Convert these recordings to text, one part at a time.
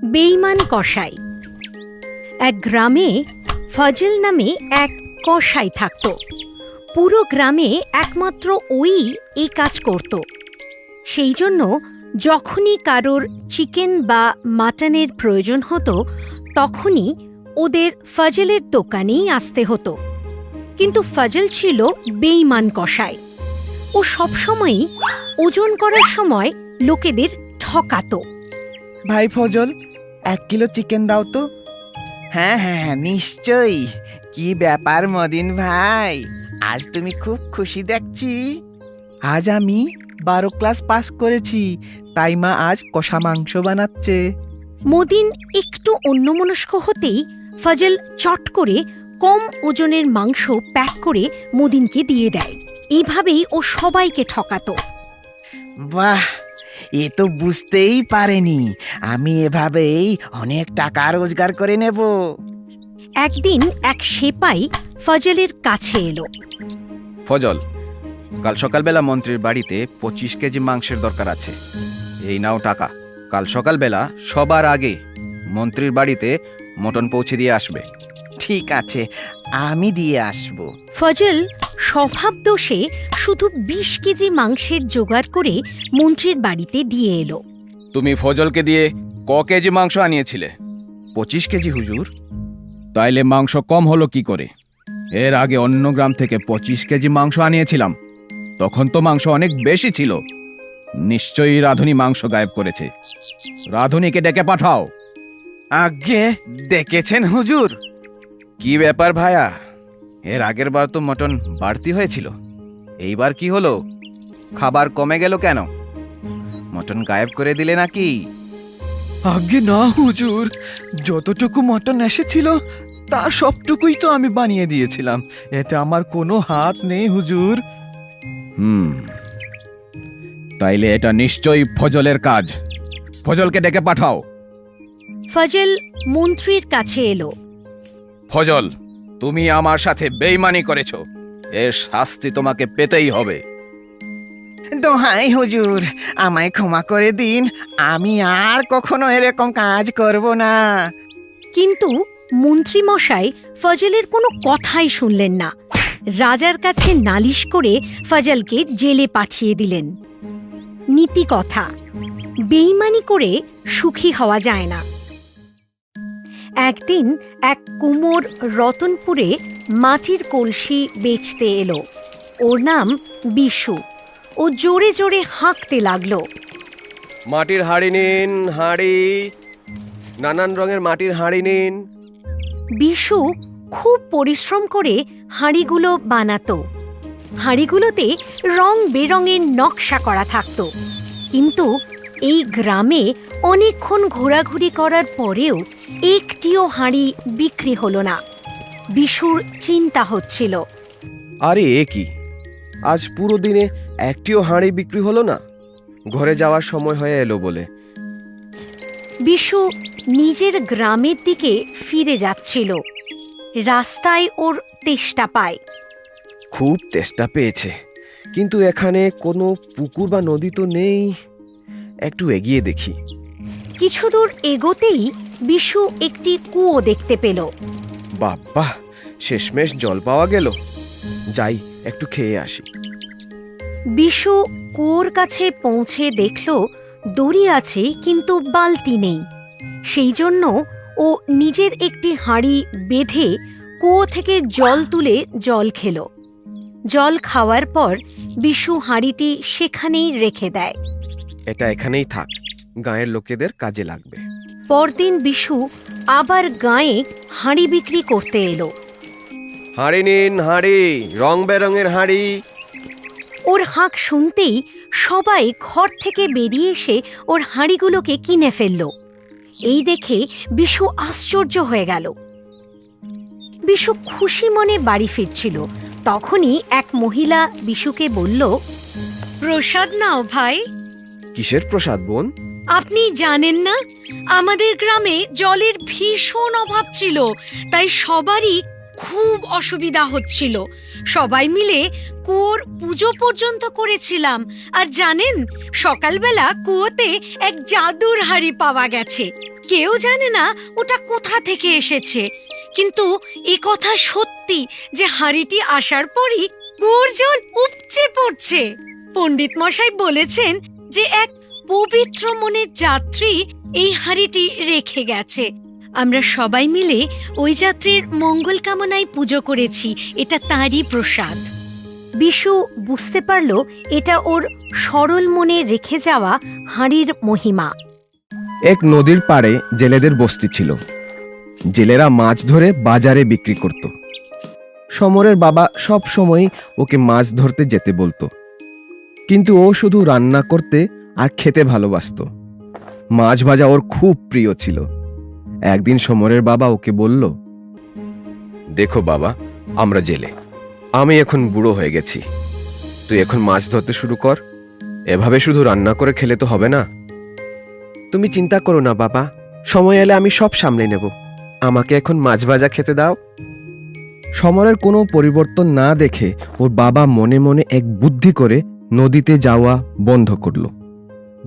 বেঈমান কসাই। এক গ্রামে ফজল নামে এক কসাই থাকত। পুরো গ্রামে একমাত্র ওই এই কাজ করত। সেই জন্য যখনই কারোর চিকেন বা মাটনের প্রয়োজন হতো তখনই ওদের ফজলের দোকানেই আসতে হতো। কিন্তু ফজল ছিল বেঈমান কসাই। ও সবসময়ই ওজন করার সময় লোকেদের ঠকাতো। ভাই ফজল, 1 কিলো চিকেন দাও তো। হ্যাঁ হ্যাঁ নিশ্চয়ই। কি ব্যাপার মদিন ভাই, আজ তুমি খুব খুশি দেখছি। আজ আমি 12 ক্লাস পাস করেছি, তাই মা আজ কষা মাংস বানাচ্ছে। মদিন একটু অন্যমনস্ক হতেই ফজল চট করে কম ওজনের মাংস প্যাক করে মদিনকে দিয়ে দেয়। এইভাবেই ও সবাইকে ঠকাতো। বাহ, এ তো বুঝতেই পারেনি আমি এভাবেই অনেক টাকা রোজগার করে নেব। একদিন এক সেপাই ফজলের কাছে এলো। ফজল, কাল সকালবেলা মন্ত্রীর বাড়িতে 25 কেজি মাংসের দরকার আছে। এই নাও টাকা। কাল সকালবেলা সবার আগে মন্ত্রীর বাড়িতে মটন পৌঁছে দিয়ে আসবে। ঠিক আছে, আমি দিয়ে আসব। ফজল স্বভাব দোষে শুধু 20 কেজি মাংসের জোগাড় করে মন্ত্রীর বাড়িতে দিয়ে এলো। তুমি ফজলকে দিয়ে ক কেজি মাংস আনিয়েছিলে? 25 কেজি হুজুর। তাইলে মাংস কম হলো কি করে? এর আগে অন্য গ্রাম থেকে 25 কেজি মাংস আনিয়েছিলাম, তখন তো মাংস অনেক বেশি ছিল। নিশ্চয়ই রাধুনি মাংস গায়েব করেছে। রাধুনিকে ডেকে পাঠাও। আগে ডেকেছেন হুজুর? কি ব্যাপার ভায়া, এর আগের বার তো মটন বাড়তি হয়েছিল, এইবার কি হলো? খাবার কমে গেল কেন? মটন গায়েব করে দিলে নাকি? আগে না হুজুর, যতটুকু মটন এসেছিল তার সবটুকুই তো আমি বানিয়ে দিয়েছিলাম, এতে আমার কোনো হাত নেই হুজুর। তাইলে এটা নিশ্চয়ই ফজলের কাজ। ফজলকে ডেকে পাঠাও। ফজল মন্ত্রীর কাছে এলো। ফজল, তুমি আমার সাথে বেইমানি করেছো, এর শাস্তি তোমাকে পেতেই হবে। দোহাই হুজুর, আমায় ক্ষমা করে দিন, আমি আর কখনো এরকম কাজ করব না। কিন্তু মন্ত্রী মশাই ফজলের কোনো কথাই শুনলেন না। রাজার কাছে নালিশ করে ফজলকে জেলে পাঠিয়ে দিলেন। নীতি কথা, বেঈমানি করে সুখী হওয়া যায় না। একদিন এক কুমোর রতনপুরে মাটির কলসি বেচতে এলো। ওর নাম বিশু। ও জোরে জোরে হাঁকতে লাগলো। মাটির হাঁড়ি নিন, হাঁড়ি, নানান রঙের মাটির হাঁড়ি নিন। বিশু খুব পরিশ্রম করে হাঁড়িগুলো বানাতো। হাঁড়িগুলোতে রং বেরঙের নকশা করা থাকতো। কিন্তু এই গ্রামে অনেকক্ষণ ঘোরাঘুরি করার পরেও একটিও হাঁড়ি বিক্রি হলো না। বিশুর চিন্তা হচ্ছিল। আরে এ কি, আজ পুরো দিনে একটিও হাঁড়ি বিক্রি হলো না। ঘরে যাওয়ার সময় হয়ে এলো বলে। বিশু নিজের গ্রামের দিকে ফিরে যাচ্ছিল। রাস্তায় ওর তেষ্টা পায়। খুব তেষ্টা পেয়েছে, কিন্তু এখানে কোনো পুকুর বা নদী তো নেই। একটু এগিয়ে দেখি। কিছু দূর এগোতেই বিশু একটি কুয়ো দেখতে পেল। বাবা, শেষমেশ জল পাওয়া গেল। যাই, একটু খেয়ে আসি। বিশু কুয়োর কাছে পৌঁছে দেখল দড়ি আছে কিন্তু বালতি নেই। সেই জন্য ও নিজের একটি হাঁড়ি বেঁধে কুয়ো থেকে জল তুলে জল খেল। জল খাওয়ার পর বিশু হাঁড়িটি সেখানেই রেখে দেয়। এটা এখানেই থাক, গাঁয়ের লোকেদের কাজে লাগবে। পরদিন বিশু আবার গাঁয়ে হাঁড়ি বিক্রি করতে এলো। হাঁড়ি নিন, হাঁড়ি, রং বেরঙের হাঁড়ি। ওর হাঁক শুনতেই সবাই ঘর থেকে বেরিয়ে এসে ওর হাঁড়িগুলোকে কিনে ফেলল। এই দেখে বিশু আশ্চর্য হয়ে গেল। বিশু খুশি মনে বাড়ি ফিরছিল, তখনই এক মহিলা বিশুকে বলল, প্রসাদ নাও ভাই। কিসের প্রসাদ বোন? আপনি জানেন না, আমাদের গ্রামে জলের ভীষণ অভাব ছিল, তাই সবারই খুব অসুবিধা হচ্ছিল। সবাই মিলে কুয়োর পুজো পর্যন্ত করেছিলাম। আর জানেন, সকালবেলা কুয়োতে এক জাদুর হাঁড়ি পাওয়া গেছে। কেউ জানে না ওটা কোথা থেকে এসেছে, কিন্তু এ কথা সত্যি যে হাঁড়িটি আসার পরই কুয়োর জল উপচে পড়ছে। পণ্ডিত মশাই বলেছেন যে এক পবিত্র মনের যাত্রী এই হাঁড়িটি রেখে গেছে। আমরা সবাই মিলে ওই যাত্রীর মঙ্গল কামনায় পুজো করেছি, এটা তারই প্রসাদ। বিশু বুঝতে পারল এটা ওর সরল মনে রেখে যাওয়া হাঁড়ির মহিমা। এক নদীর পাড়ে জেলেদের বস্তি ছিল। জেলেরা মাছ ধরে বাজারে বিক্রি করত। সমরের বাবা সব সময় ওকে মাছ ধরতে যেতে বলতো, কিন্তু ও শুধু রান্না করতে আর খেতে ভালোবাসতো। মাছ ভাজা ওর খুব প্রিয় ছিল। একদিন সমরের বাবা ওকে বলল, দেখো বাবা, আমরা জেলে, আমি এখন বুড়ো হয়ে গেছি, তুই এখন মাছ ধরতে শুরু কর। এভাবে শুধু রান্না করে খেলে তো হবে না। তুমি চিন্তা করো না বাবা, সময় এলে আমি সব সামলে নেব, আমাকে এখন মাছ ভাজা খেতে দাও। সমরের কোনো পরিবর্তন না দেখে ওর বাবা মনে মনে এক বুদ্ধি করে নদীতে যাওয়া বন্ধ করল।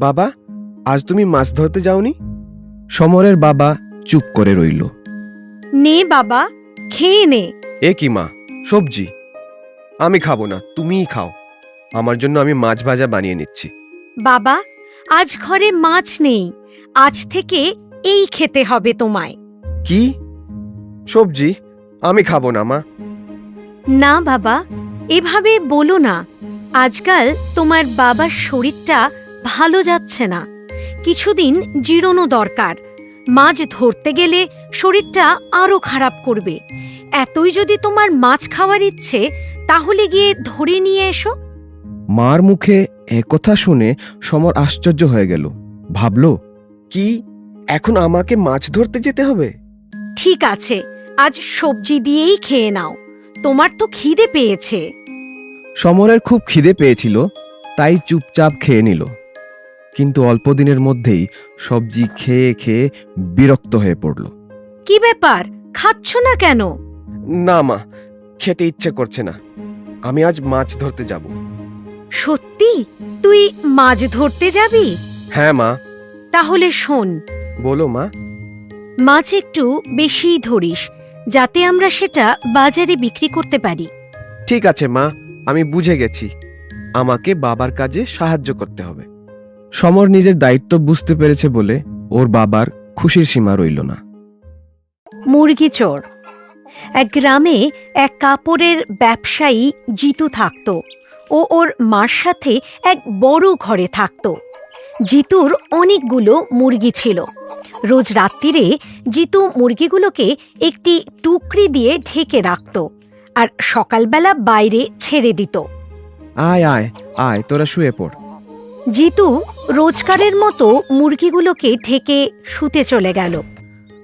বাবা, আজ তুমি মাছ ধরতে যাওনি? সমরের বাবা চুপ করে রইল। নে বাবা, খেয়ে নে। এ কি মা, সবজি আমি খাবো না, তুমিই খাও। আমার জন্য আমি মাছ ভাজা বানিয়ে নিচ্ছি। বাবা, আজ ঘরে মাছ নেই, আজ থেকে এই খেতে হবে তোমায়। কি? সবজি আমি খাবো না মা। না বাবা, এভাবে বলো না। আজকাল তোমার বাবার শরীরটা ভালো যাচ্ছে না, কিছুদিন জিরোনো দরকার। মাছ ধরতে গেলে শরীরটা আরো খারাপ করবে। এতই যদি তোমার মাছ খাওয়ার ইচ্ছে, তাহলে গিয়ে ধরে নিয়ে এসো। মার মুখে একথা শুনে সমর আশ্চর্য হয়ে গেল। ভাবল, কি এখন আমাকে মাছ ধরতে যেতে হবে? ঠিক আছে, আজ সবজি দিয়েই খেয়ে নাও, তোমার তো খিদে পেয়েছে। সমরের খুব খিদে পেয়েছিল, তাই চুপচাপ খেয়ে নিল। কিন্তু অল্প দিনের মধ্যেই সবজি খেয়ে খেয়ে বিরক্ত হয়ে পড়ল। কি ব্যাপার, খাচ্ছ না কেন? না মা, খেতে ইচ্ছে করছে না, আমি আজ মাছ ধরতে যাব। সত্যি তুই মাছ ধরতে যাবি? হ্যাঁ মা। তাহলে শোন, বলো মা। মাছ একটু বেশিই ধরিস, যাতে আমরা সেটা বাজারে বিক্রি করতে পারি। ঠিক আছে মা, আমি বুঝে গেছি, আমাকে বাবার কাজে সাহায্য করতে হবে। সমর নিজের দায়িত্ব বুঝতে পেরেছে বলে ওর বাবার খুশির সীমা রইল না। মুরগি চোর। এক গ্রামে এক কাপড়ের ব্যবসায়ী জিতু থাকত। ও ওর মার সাথে এক বড় ঘরে থাকত। জিতুর অনেকগুলো মুরগি ছিল। রোজ রাত্রিরে জিতু মুরগিগুলোকে একটি টুকরি দিয়ে ঢেকে রাখত আর সকালবেলা বাইরে ছেড়ে দিত। আয় আয় আয়, তোরা শুয়ে পড়। জিতু রোজকারের মতো মুরগিগুলোকে ঢেকে শুতে চলে গেল।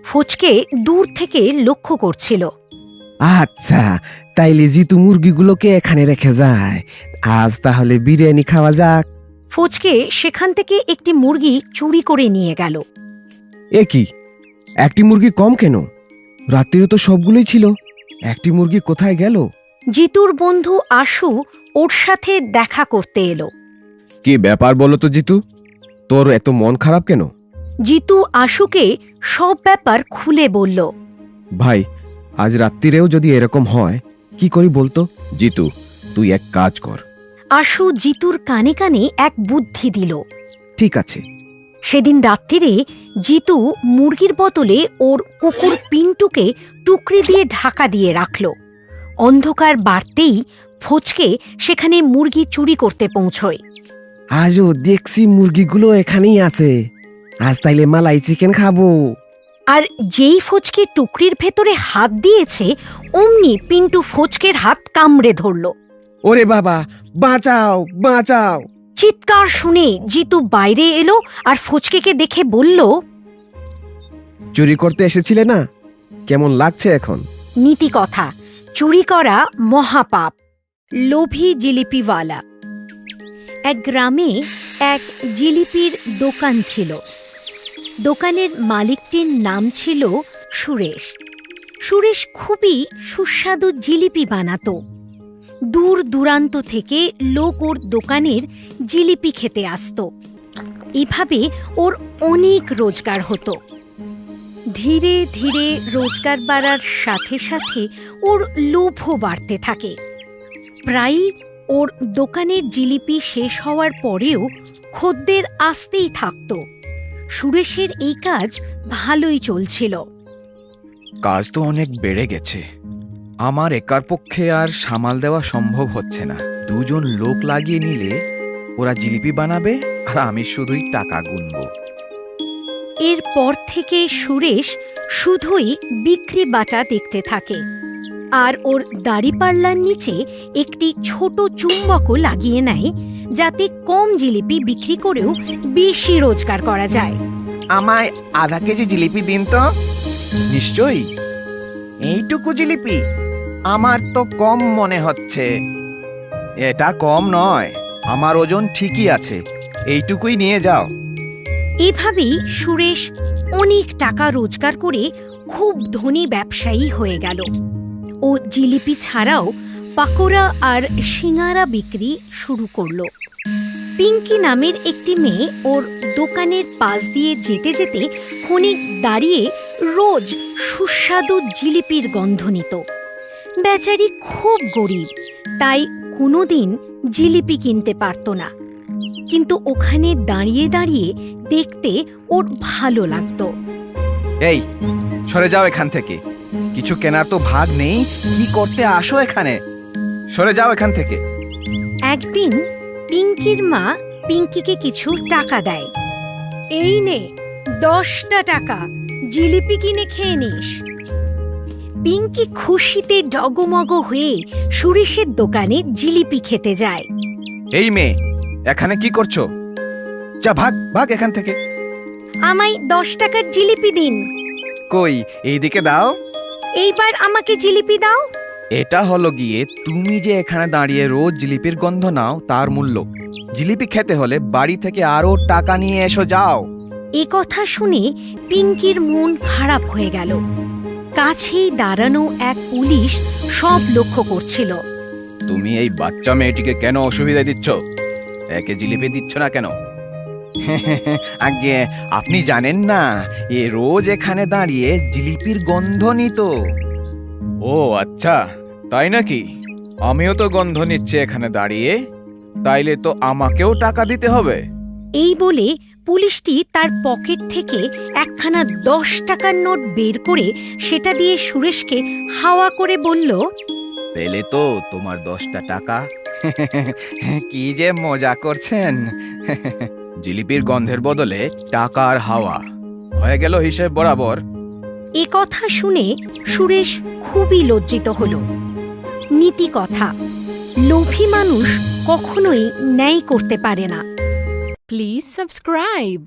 ফচকে দূর থেকে লক্ষ্য করছিল। আচ্ছা, তাইলে জিতু মুরগিগুলোকে এখানে রেখে যায়, আজ তাহলে বিরিয়ানি খাওয়া যাক। ফচকে সেখান থেকে একটি মুরগি চুরি করে নিয়ে গেল। এ কি, একটি মুরগি কম কেন? রাত্রিরে তো সবগুলোই ছিল, একটি মুরগি কোথায় গেল? জিতুর বন্ধু আশু ওর সাথে দেখা করতে এলো। কি ব্যাপার বলো তো জিতু, তোর এত মন খারাপ কেন? জিতু আশুকে সব ব্যাপার খুলে বলল। ভাই, আজ রাত্রিরেও যদি এরকম হয় কি করি বলতো? জিতু, তুই এক কাজ কর। আশু জিতুর কানে কানে এক বুদ্ধি দিল। ঠিক আছে। সেদিন রাত্রিরে জিতু মুরগির বদলে ওর কুকুর পিন্টুকে টুকরি দিয়ে ঢাকা দিয়ে রাখল। অন্ধকার বাড়তেই ফচকে সেখানে মুরগি চুরি করতে পৌঁছয়। আজও দেখছি মুরগিগুলো এখানেই আছে, আজ তাইলে মালাই চিকেন খাবো। আর যেই ফচকে টুকরির ভেতরে হাত দিয়েছে, অমনি পিন্টু ফচকের হাত কামড়ে ধরল। ওরে বাবা, বাঁচাও বাঁচাও! চিৎকার শুনে জিতু বাইরে এলো আর ফচকেকে দেখে বলল, চুরি করতে এসেছিলে না? কেমন লাগছে এখন? নীতি কথা, চুরি করা মহাপাপ। লোভী জিলিপিওয়ালা। এক গ্রামে এক জিলিপির দোকান ছিল। দোকানের মালিকটির নাম ছিল সুরেশ। সুরেশ খুবই সুস্বাদু জিলিপি বানাতো। দূর দূরান্ত থেকে লোক ওর দোকানের জিলিপি খেতে আসতো। এভাবে ওর অনেক রোজগার হতো। ধীরে ধীরে রোজগার বাড়ার সাথে সাথে ওর লোভও বাড়তে থাকে। প্রায়ই ওর দোকানের জিলিপি শেষ হওয়ার পরেও খদ্দের আসতেই থাকত। সুরেশের এই কাজ ভালোই চলছিল। কাজ তো অনেক বেড়ে গেছে, আমার একার পক্ষে আর সামাল দেওয়া সম্ভব হচ্ছে না। দুজন লোক লাগিয়ে নিলে ওরা জিলিপি বানাবে আর আমি শুধুই টাকা গুনবো। এরপর থেকে সুরেশ শুধুই বিক্রি বাটা দেখতে থাকে, আর ওর দাড়িপাল্লার নিচে একটি ছোট চুম্বকও লাগিয়ে নেয়, যাতে কম জিলিপি বিক্রি করেও বেশি রোজগার করা যায়। আমায় আধা কেজি জিলিপি দিন তো। নিশ্চয়ই। এইটুকু জিলিপি আমার তো কম মনে হচ্ছে। এটা কম নয়, আমার ওজন ঠিকই আছে, এইটুকুই নিয়ে যাও। এভাবেই সুরেশ অনেক টাকা রোজগার করে খুব ধনী ব্যবসায়ী হয়ে গেল। ও জিলিপি ছাড়াও পাকোড়া আর সিঙারা বিক্রি শুরু করলো। পিঙ্কি নামের একটি মেয়ে ওর দোকানের পাশ দিয়ে যেতে যেতে ক্ষণিক দাঁড়িয়ে রোজ সুস্বাদু জিলিপির গন্ধ নিত। বেচারি খুব গরিব, তাই কোনোদিন জিলিপি কিনতে পারত না, কিন্তু ওখানে দাঁড়িয়ে দাঁড়িয়ে দেখতে ওর ভালো লাগতো। এই, সরে যাও এখান থেকে, কিছু কেনার তো ভাগ নেই, কি করতে আসো এখানে? সরে যাও এখান থেকে। একদিন পিঙ্কির মা পিঙ্কিকে কিছু টাকা দেয়। এই নে 10টা টাকা, জিলিপি কিনে খেয়ে নিস। পিঙ্কি খুশিতে ডগমগ হয়ে সুরেশের দোকানে জিলিপি খেতে যায়। এই মেয়ে, এখানে কি করছো? যা, ভাগ ভাগ এখান থেকে। আমায় 10 টাকার জিলিপি দিন। কই, এইদিকে দাও। এইবার আমাকে জিলিপি দাও। এটা হলো গিয়ে তুমি যে এখানে দাঁড়িয়ে রোজ জিলিপির গন্ধ নাও তার মূল্য। জিলিপি খেতে হলে বাড়ি থেকে আরো টাকা নিয়ে এসো, যাও। এ কথা শুনে পিঙ্কির মন খারাপ হয়ে গেল। কাছেই দাঁড়ানো এক পুলিশ সব লক্ষ্য করছিল। তুমি এই বাচ্চা মেয়েটিকে কেন অসুবিধা দিচ্ছ? একে জিলিপি দিচ্ছ না কেন? আগে আপনি জানেন না, এ রোজ এখানে দাঁড়িয়ে জিলিপির গন্ধ নিত। ও আচ্ছা, তাই নাকি? আমিও তো গন্ধ নিচ্ছি এখানে দাঁড়িয়ে, তাইলে তো আমাকেও টাকা দিতে হবে। এই বলে পুলিশটি তার পকেট থেকে একখানা 10 টাকার নোট বের করে সেটা দিয়ে সুরেশকে হাওয়া করে বলল, পেলে তো তোমার 10টা টাকা। কি যে মজা করছেন। জিলিপির গন্ধের বদলে টাকার হাওয়া হয়ে গেল হিসেব বরাবর। এ কথা শুনে সুরেশ খুবই লজ্জিত হল। নীতি কথা, লোভী মানুষ কখনোই ন্যায় করতে পারে না। Please subscribe.